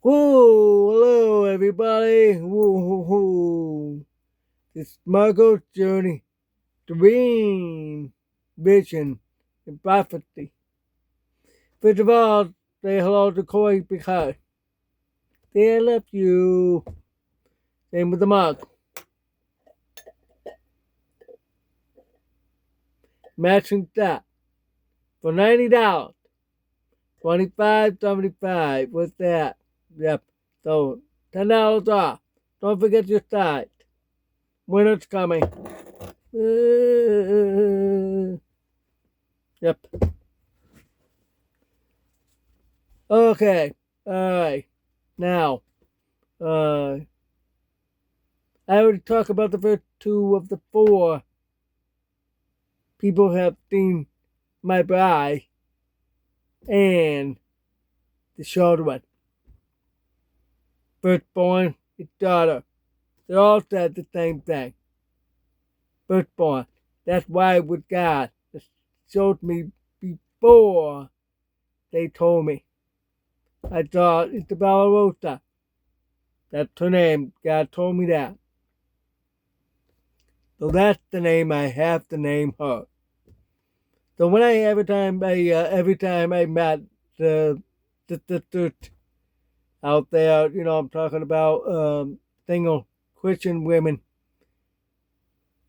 Whoa, hello everybody. Whoa, whoa, whoa. It's Marco's journey to dream, vision, and prophecy. First of all, say hello to CORY Big Heart. Say I love you. Same with the mug. Matching that for $90. 25.75. What's that? Yep. So $10 off. Don't forget your site. Winter's coming. Yep. Okay. Alright. Now, I already talked about the first two of the four people who have seen my bride and the short one. Firstborn, his daughter. They all said the same thing. Firstborn. That's why with God. It showed me before they told me. I thought Isabella Rosa. That's her name. God told me that. So that's the name I have to name her. So when every time I met the out there, I'm talking about single Christian women.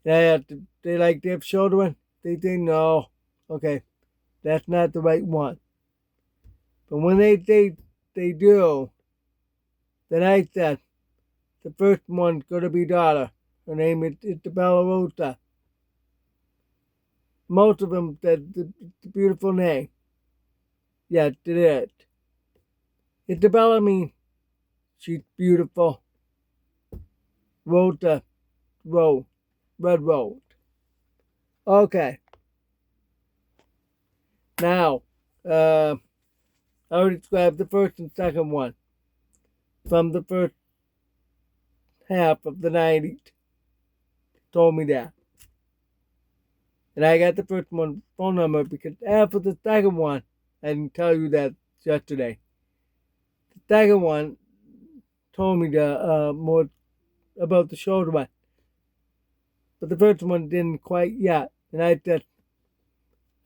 They like to have children. They think no, okay, that's not the right one. But when they do, then I said the first one's gonna be daughter. Her name is Isabella Rosa. Most of them said the beautiful name. Yes, it is. Isabella means she's beautiful. Rosa, road, red road. Okay. Now, I already described the first and second one from the first half of the 90s. Told me that. And I got the first one phone number because after the second one, I didn't tell you that yesterday. The second one told me more about the shoulder one. But the first one didn't quite yet. And I said,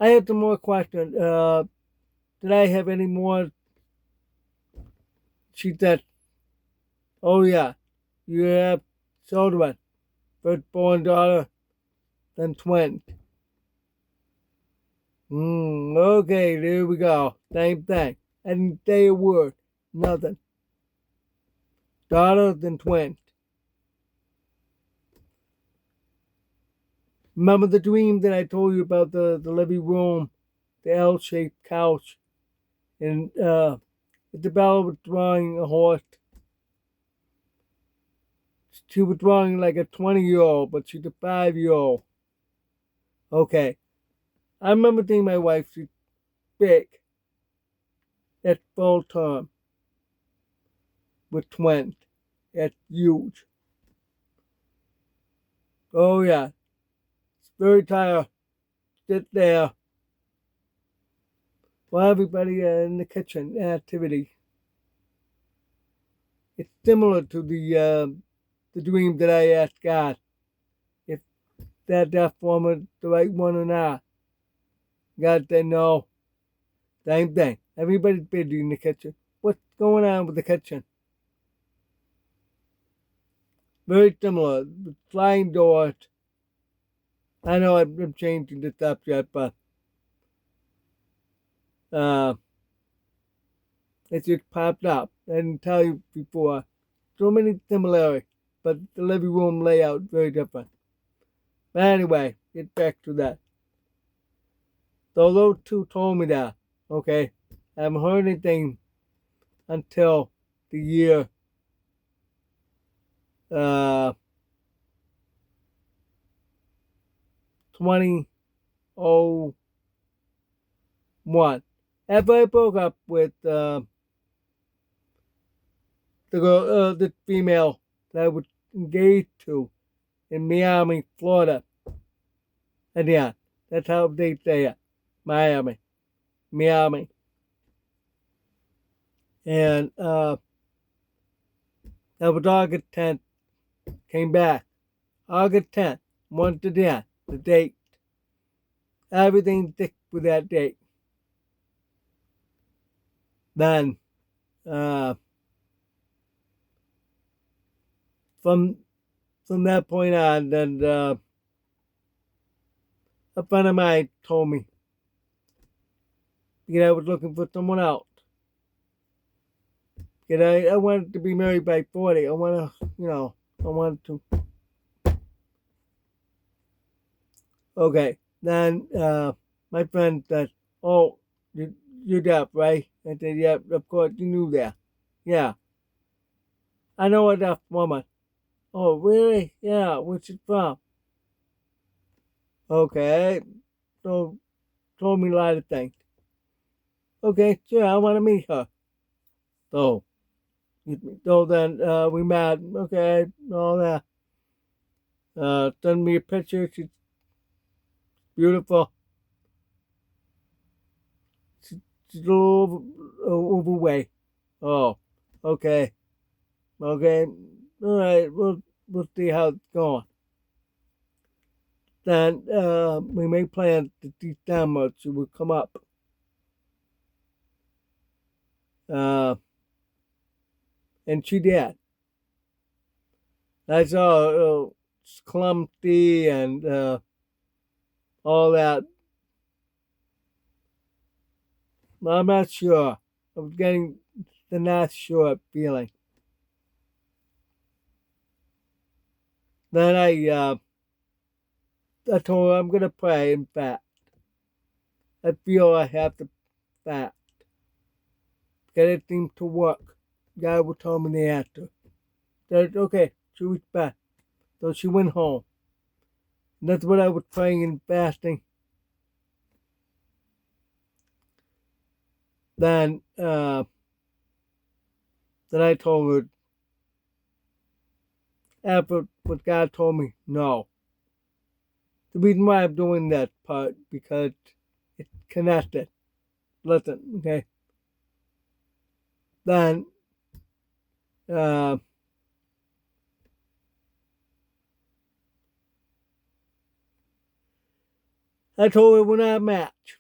I have some more questions. Did I have any more? She said, oh yeah, you have shoulder one. Firstborn daughter, then twins. Okay, there we go. Same thing. I didn't say a word. Nothing. Daughter, then twins. Remember the dream that I told you about the living room, the L-shaped couch, and Isabella was drawing a horse. She was drawing like a 20-year-old, but she's a 5-year-old. Okay. I remember thinking my wife, she's big. That's full term. With twins. That's huge. Oh yeah. It's very tired. Sit there. While everybody in the kitchen activity. It's similar to the dream that I asked God if that form was the right one or not. God said no. Same thing. Everybody's busy in the kitchen. What's going on with the kitchen? Very similar. The sliding doors. I know I'm changing the subject, but it just popped up. I didn't tell you before. So many similarities, but the living room layout very different. But anyway, get back to that. So those two told me that. Okay, I haven't heard anything until the year 2001. After I broke up with the female that I was engaged to in Miami, Florida. And yeah, that's how they say it. Miami. And That was August 10th. Came back. August 10th. 1 to 10. The date. Everything thick with that date. Then, from that point on, then a friend of mine told me, I was looking for someone else. I wanted to be married by 40. I wanted to. Okay. Then my friend said, "Oh, you're deaf, right?" I said, "Yeah, of course you knew that. Yeah, I know a deaf woman." "Oh, really? Yeah, where's she from?" Okay. So told me a lot of things. Okay, sure, I want to meet her. So, then we met. Okay, all that. Send me a picture. She's beautiful. She's a little overweight. Oh, okay. Okay. All right. We'll see how it's going. Then we made plans to December. She would come up. Uh, and she did. I saw her clumsy and all that. I'm not sure. I was getting the not sure feeling. Then I told her I'm gonna pray and fast. I feel I have to fast. Get it seems to work. God will tell me the answer. Said, okay, she was back. So she went home. And that's what I was praying and fasting. Then I told her after what God told me, no. The reason why I'm doing that part because it's connected. Listen, okay. Then uh, I told her we're not a match.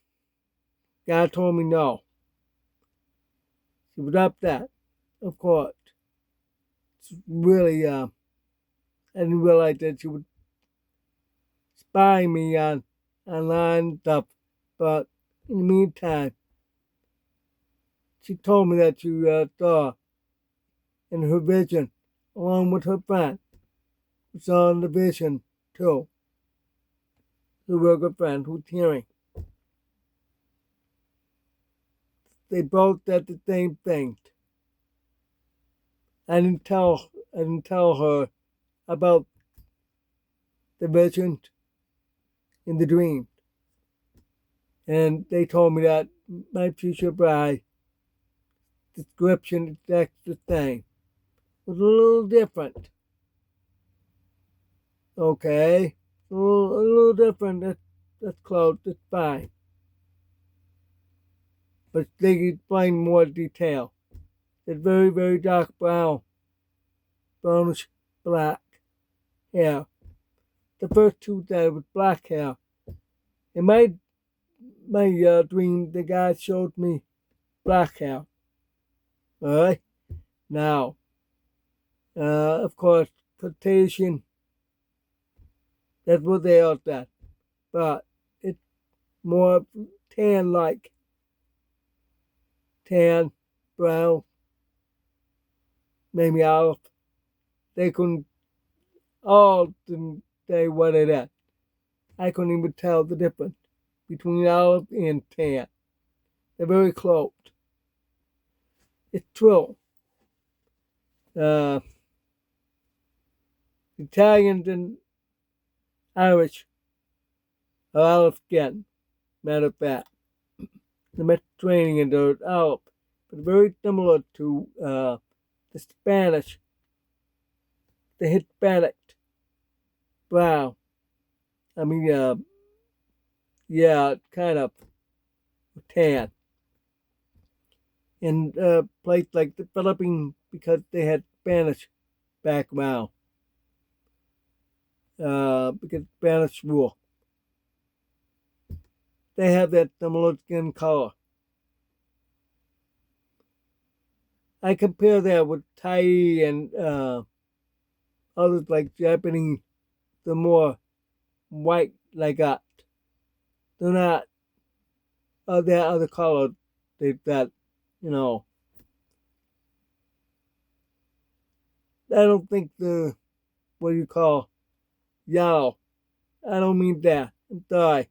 God told me no. She was upset, of course. It's really, I didn't realize that she would spy me on online stuff. But in the meantime, she told me that she saw in her vision, along with her friend, who saw in the vision too, her real good friend who's hearing. They both said the same thing. I didn't tell her about the vision in the dream. And they told me that my future bride description, that's the thing, was a little different. Okay, a little different. That's close. That's fine. But they can explain more detail. It's very, very dark brown, brownish black hair. The first two that was black hair. In my dream, the guy showed me black hair. All right. Now, of course, Caucasian. That's what they are said. But it's more tan-like. Tan, brown, maybe olive. They couldn't all didn't say what it is. I couldn't even tell the difference between olive and tan. They're very close. It's true. Uh, Italians and Irish are olive skin, matter of fact. The Mediterranean are olive, but very similar to the Spanish, the Hispanic brown. I mean, yeah, kind of tan. In a place like the Philippines, because they had Spanish back around. Because Spanish rule. They have that similar skin color. I compare that with Thai and others like Japanese. They're more white like that. They're not that other color. They've got, you know. I don't think the, what do you call, yellow. I don't mean that. I'm sorry.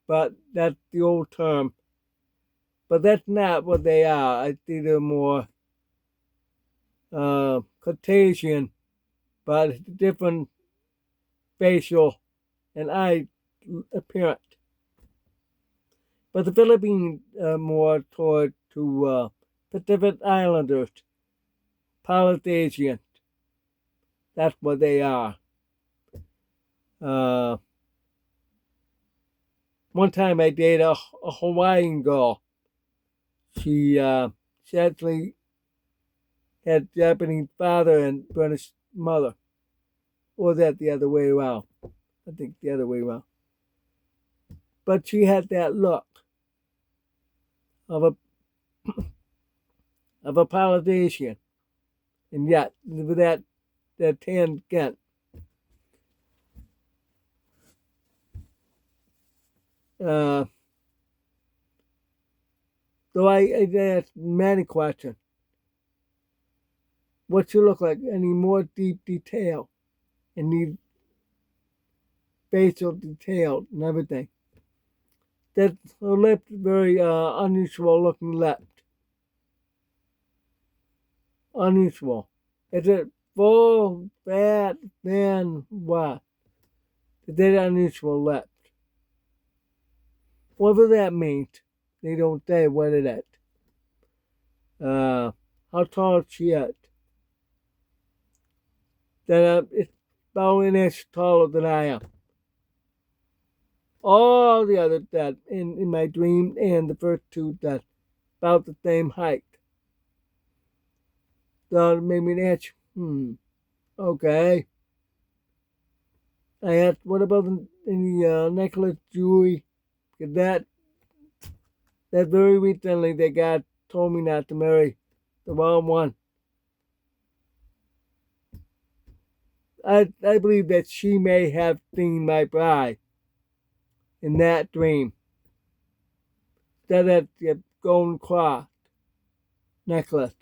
But that's the old term. But that's not what they are. I think they're more Caucasian, but different facial and eye appearance. But the Philippines are more toward to Pacific Islanders, Polynesians. That's what they are. One time I dated a Hawaiian girl. She actually had Japanese father and British mother. Or was that the other way around? I think the other way around. But she had that look of a Polynesian. And yet, with that tan skin. So I asked many questions. What you look like? Any more deep detail? And need facial detail and everything. That her lips very unusual looking lips. Unusual. Is it full, fat, thin, what? They're unusual lips. Whatever that means, they don't say what it is. How tall is she at? That it's about an inch taller than I am. All the others that in my dream and the first two that about the same height. So maybe an inch. Okay. I asked, what about any necklace jewelry? That very recently they told me not to marry the wrong one. I believe that she may have seen my bride in that dream. That had the golden cross necklace.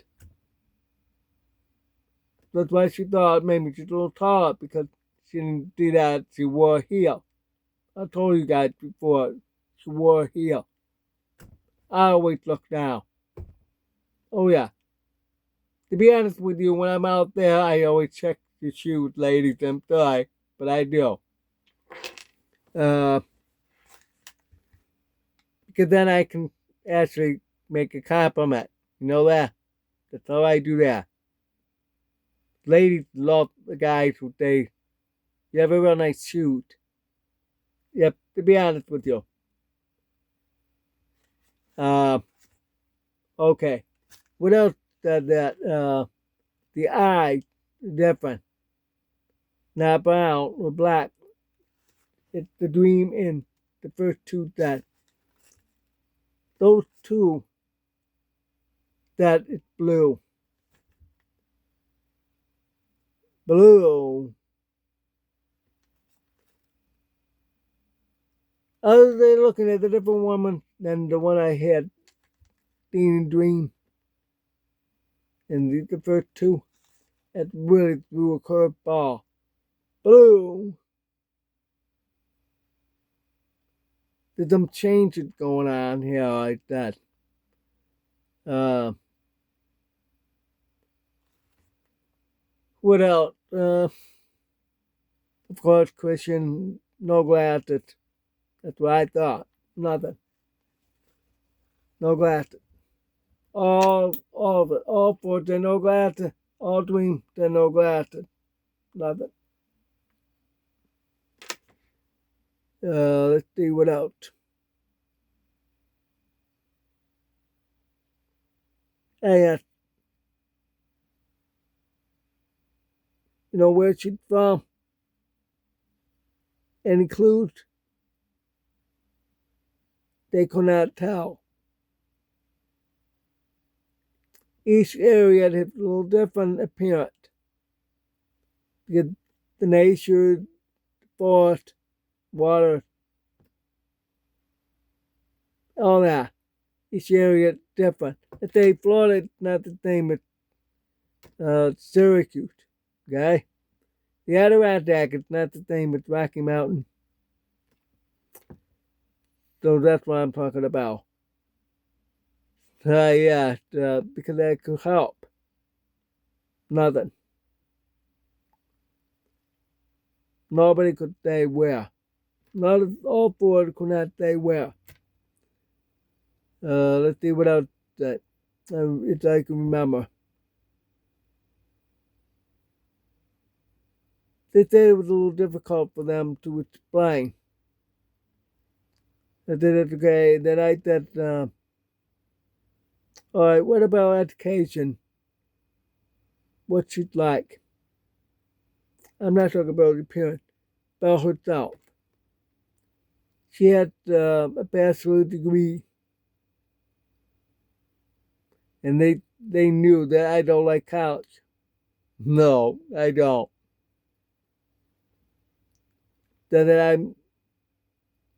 That's why she thought maybe she's a little taller because she didn't do that. She wore a heel. I told you guys before, she wore a heel. I always look down. Oh yeah. To be honest with you, when I'm out there, I always check the shoes, ladies. I'm sorry, but I do. Because then I can actually make a compliment. You know that? That's how I do that. Ladies love the guys who say, you have a real nice shoes. Yep, to be honest with you. Okay. What else does that? The eye different. Not brown or black. It's the dream in the first two that. Those two that it's blue. Blue. Other than looking at a different woman than the one I had seen in dream. And the first two, it really threw a curveball. Blue. There's some changes going on here like that. What else? Of course, Christian, no glasses. That's what I thought. Nothing. No glasses. All of it. All four, they're no glasses. All dream, they're no glasses. Nothing. Let's see what else. I asked, You know where she's from? Any clues? They could not tell. Each area has a little different appearance. Because the nature, forest, water, all that. Each area is different. Let's say Florida is not the same as Syracuse, okay? The Adirondack is not the same as Rocky Mountain. So that's what I'm talking about. Yeah, because that could help. Nothing. Nobody could say where. Not all four could not say where. Let's see what else that if I can remember. They said it was a little difficult for them to explain. I said it's okay. Then I said, all right, what about education? What's she like? I'm not talking about her parents, about herself. She had a bachelor's degree, and they knew that I don't like college. No, I don't. That I'm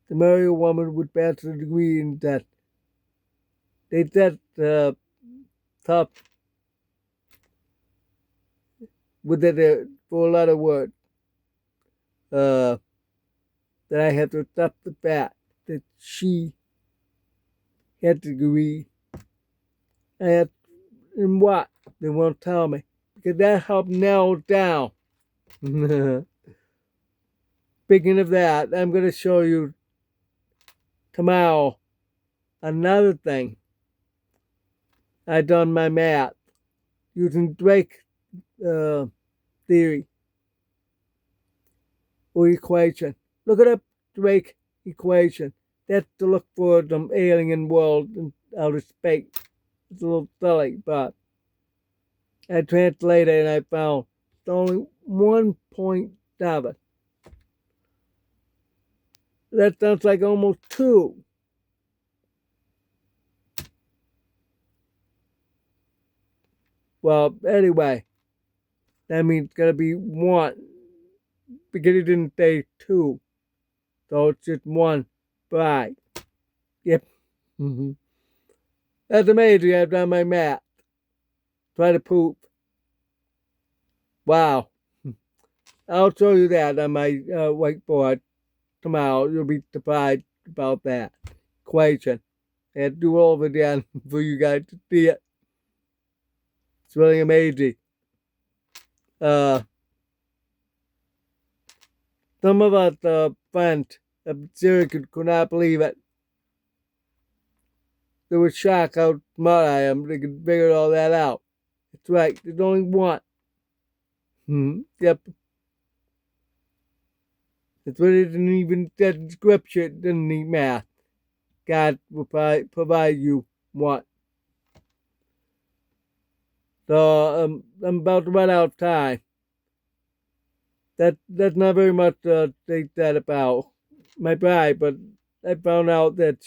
to marry a woman with bachelor's degree, and that they said tough with it for a lot of words. That I have to accept the fact that she had the degree. And what? They won't tell me. Because that helped narrow down. Speaking of that, I'm going to show you tomorrow another thing. I done my math using drect theory or equation. Look at up drect equation. That's to look for some alien world in outer space. It's a little silly, but I translated and I found it's only 1.7. That sounds like almost 2. Well, anyway, that means it's going to be 1 because it didn't say 2. So it's just 1 by. Yep. That's amazing. I've done my math. Try to poop. Wow. I'll show you that on my whiteboard tomorrow. You'll be surprised about that equation. I had to do it all over again for you guys to see it. It's really amazing. Some of us friends of Syracuse could not believe it. They were shocked how smart I am. They could figure all that out. That's right. There's only 1. Yep. That's what it didn't even said in scripture. It didn't need math. God will provide you 1. So I'm about to run out of time. That's not very much to say that about my bride, but I found out that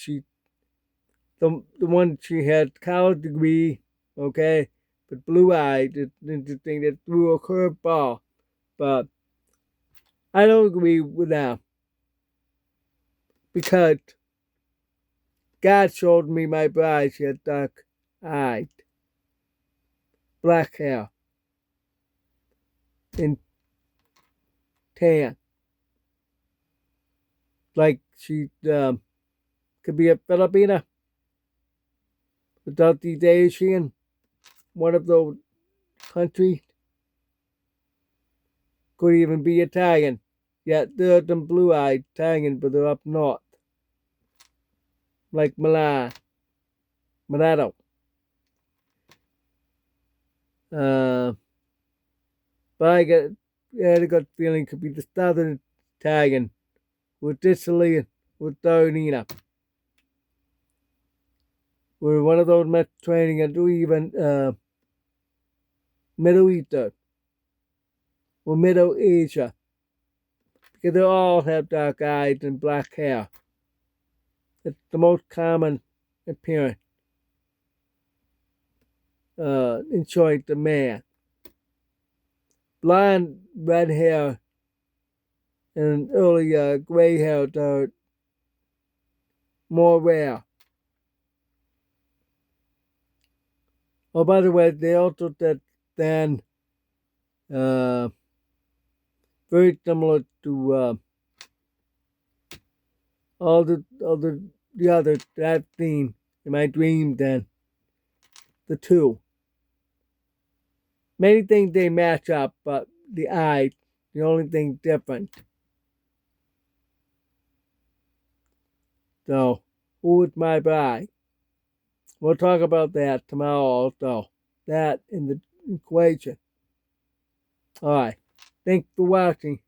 the one she had college degree, okay, but blue eyed. It's interesting that threw a curveball, but I don't agree with that because God showed me my bride. She had dark eyes, black hair, and tan, like she could be a Filipina, Southeast Asian, one of those countries. Could even be Italian. Yet they're them blue-eyed Italian, but they're up north. Like Milan. Milano. But I had a good feeling it could be the southern Italian with Sicily with Darnina. We're one of those Mediterranean or even Middle Eastern. or Middle Asia, because they all have dark eyes and black hair. It's the most common appearance in showing the man. Blonde, red hair, and early gray hairs are more rare. Oh, by the way, they also said then very similar to all the others that I've seen in my dream. Then the two, many things they match up, but the eyes, the only thing different. So, who is my bride? We'll talk about that tomorrow also. That in the equation. Alright. Thanks for watching.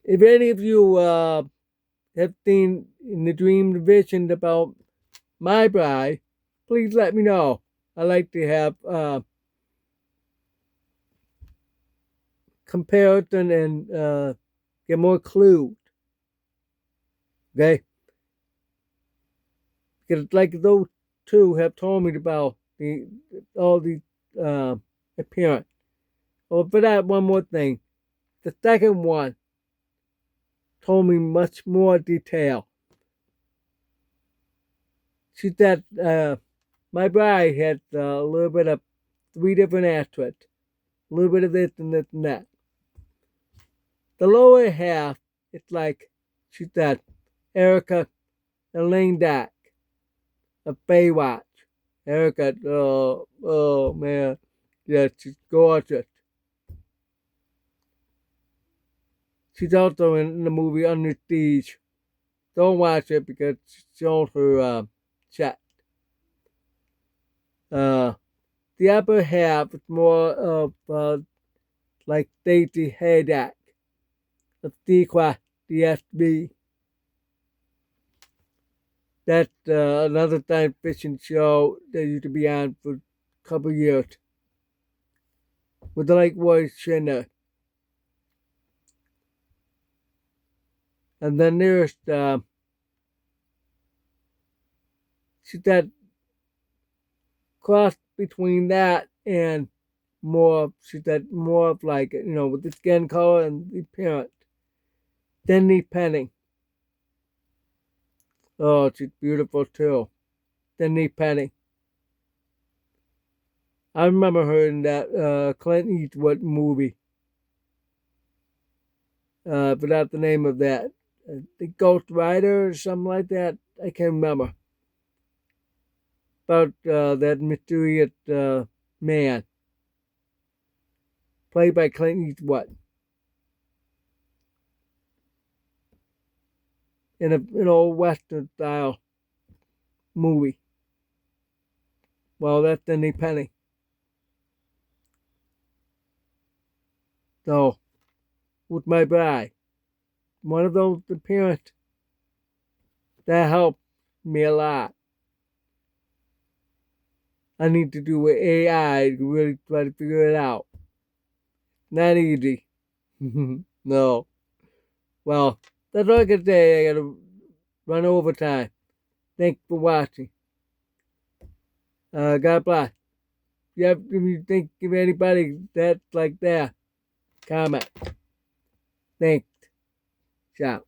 If any of you have seen in the dream vision about my bride, please let me know. I like to have comparison and get more clues. Okay? Because like those two have told me about all the appearance. Oh, for that, one more thing. The second one told me much more detail. She said my bride had a little bit of 3 different aspects. A little bit of this and this and that. The lower half, it's like, she said, Erica and Lane Dak of Baywatch. Erica, oh man, yeah, she's gorgeous. She's also in the movie Under Siege. Don't watch it because she showed her chat. The upper half is more of like Stacey Haydack of Sequest DSB. That's another science fiction show that used to be on for a couple of years with the Lake Roy Schindler. And then there's she's that cross between that and more, she's that more of like, with the skin color and the appearance. Cindy Penning. Oh, she's beautiful too. Cindy Penning. I remember her in that Clint Eastwood movie. Forgot the name of that. The Ghost Rider or something like that. I can't remember. About that mysterious man. Played by Clint Eastwood. In an old Western style movie. Well, that's Cindy Penning. So, with my bride, one of those appearances that helped me a lot. I need to do with AI to really try to figure it out. Not easy. No. Well, that's all I can say. I gotta run overtime. Thanks for watching. God bless. If you think of anybody that's like that, comment. Thanks. Ciao.